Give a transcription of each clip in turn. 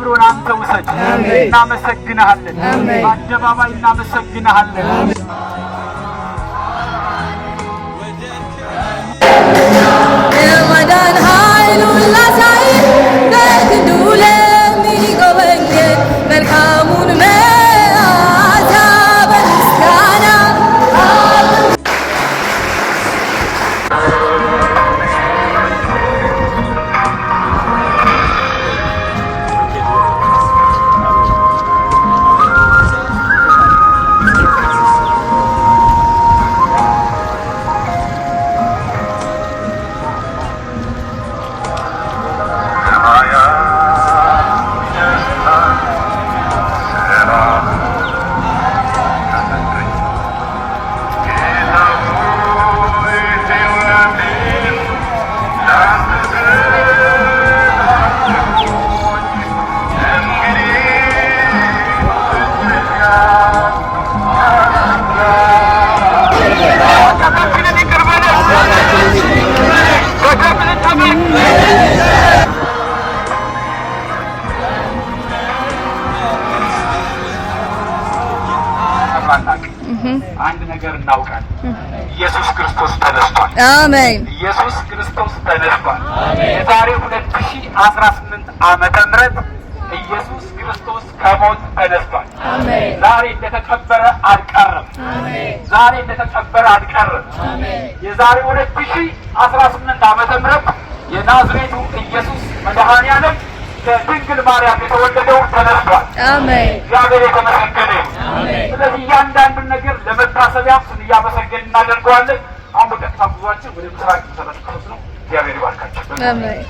ክብሩን አንተ ውሰድ። እናመሰግንሃለን። በአደባባይ እናመሰግንሃለን። የማዳን ኃይሉን ላሳይ በክንዱ ለሚጎበኘን መልካሙን መዓዛ በምስጋና አንድ ነገር እናውቃለን። ኢየሱስ ክርስቶስ ተነስቷል። አሜን። ኢየሱስ ክርስቶስ ተነስቷል። የዛሬ 2018 ዓመተ ምህረት ኢየሱስ ክርስቶስ ከሞት ተነስቷል። አሜን። ዛሬ እንደተቀበረ አልቀረም። አሜን። ዛሬ እንደተቀበረ አልቀረም። አሜን። የዛሬ 2018 ዓመተ ምህረት የናዝሬቱ ኢየሱስ መድኃኔዓለም ከድንግል ማርያም የተወለደው ተነስቷል። አሜን። እግዚአብሔር የተመሰገነ ይሁን። ስለዚህ እያንዳንዱን ነገር ለመታሰቢያ ስን እያመሰገን እናደርገዋለን። አሁን በቀጥታ ጉዟችን ወደ ምስራቅ ተመልክቶት ነው። እግዚአብሔር ይባርካቸው። አሜን።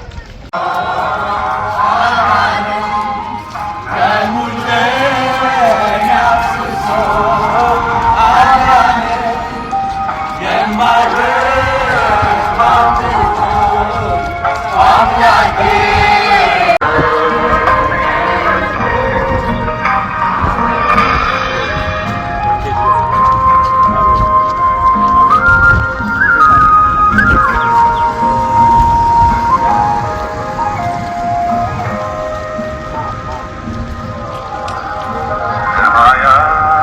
ሰማያት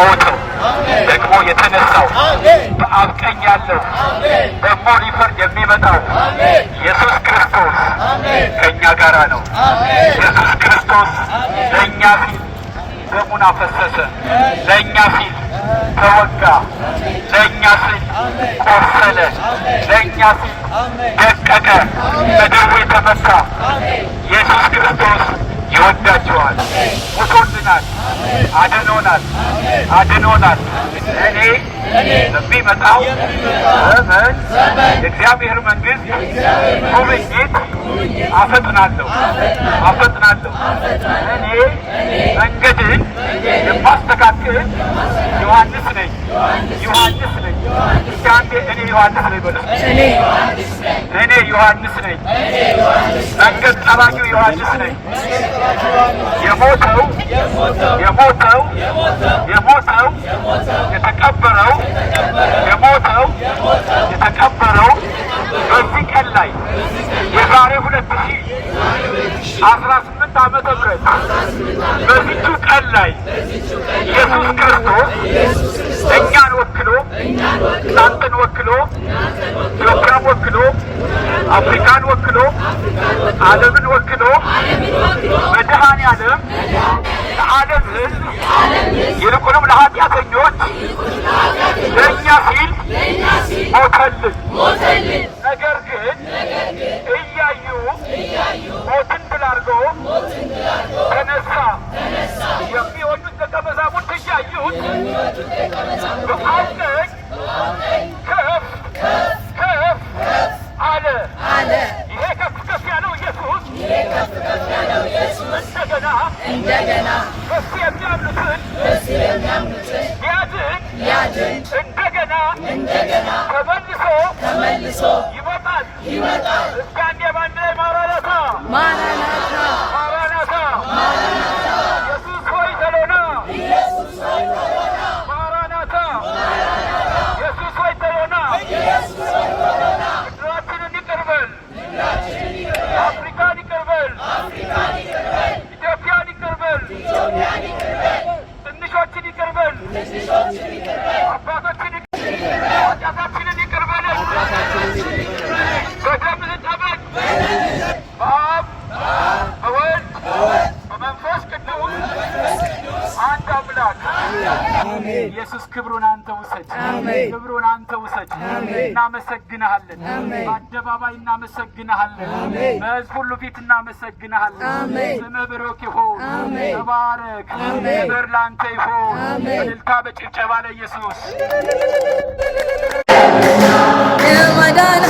የሞተው ደግሞ የተነሳው በአብ ቀኝ ያለው ደግሞ ሊፈርድ የሚመጣው ኢየሱስ ክርስቶስ ከእኛ ጋራ ነው። ኢየሱስ ክርስቶስ ለእኛ ሲል ደሙን አፈሰሰ፣ ለእኛ ሲል ተወጋ፣ ለእኛ ሲል ቆሰለ፣ ለእኛ ሲል ደቀቀ፣ በደዌ ተመታ። ኢየሱስ ክርስቶስ ይወዳቸዋል። ሞቶልናል፣ አድኖናል፣ አድኖናል። እኔ በሚመጣው ዘመን የእግዚአብሔር መንግሥት ጉብኝት አፈጥናለሁ አፈጥናለሁ። እኔ መንገድን የማስተካክል ዮሐንስ ነኝ፣ ዮሐንስ ነኝ። እስኪ አንዴ እኔ ዮሐንስ ነኝ በሉ። እኔ ዮሐንስ ነኝ፣ መንገድ ጠራጊው ዮሐንስ ነኝ። የሞተው የሞተው የሞተው የተቀበረው የሞተው የተቀበረው በዚህ ቀን ላይ የዛሬ 2018 ዓመተ ምህረት በዚቹ ቀን ላይ ኢየሱስ ክርስቶስ እኛን ወክሎ እናንተን ወክሎ ኢትዮጵያን ወክሎ አፍሪካን ወክሎ ዓለምን ወክሎ መድኃኔዓለም ለዓለም ሕዝብ ይልቁንም ለኃጢአተኞች ለእኛ ሲል ሞተልን። ነገር ግን እያዩ ሞትን ድል አድርጎ ተነሳ። የሚወዱት ደቀ መዛሙርት እያዩት በአብ ቀኝ ከፍ ከፍ አለ። ይሄ ከፍ ከፍ ያለው ኢየሱስ እንደገና በሱ የሚያምኑትን ሊያድን እንደገና ተመልሶ ይመጣል። እስኪ አንዴ ባንድ ላይ ማራናታ ማራናታ ኢየሱስ ሆይ ተሎና ማራናታ ኢየሱስ ሆይ ተሎና ምድራችንን ይቅር በል፣ አፍሪካን ይቅር በል፣ ኢትዮጵያን ይቅር በል፣ ትንሾችን ይቅር በል፣ አባቶችን ኃጢአታችንን ይቅር በለን። በደምህ ጠበቅ። በአብ በወልድ በመንፈስ ቅዱስ አንድ አምላክ። ኢየሱስ ክብሩን አንተ ውሰድ፣ ክብሩን አንተ ውሰድ። እናመሰግንሃለን፣ በአደባባይ እናመሰግንሃለን፣ በሕዝብ ሁሉ ፊት እናመሰግንሃለን። ስምህ ብሩክ ይሁን፣ ተባረክ። ክብር ለአንተ ይሁን። እልልታ በጭብጨባ ለኢየሱስ። የማዳን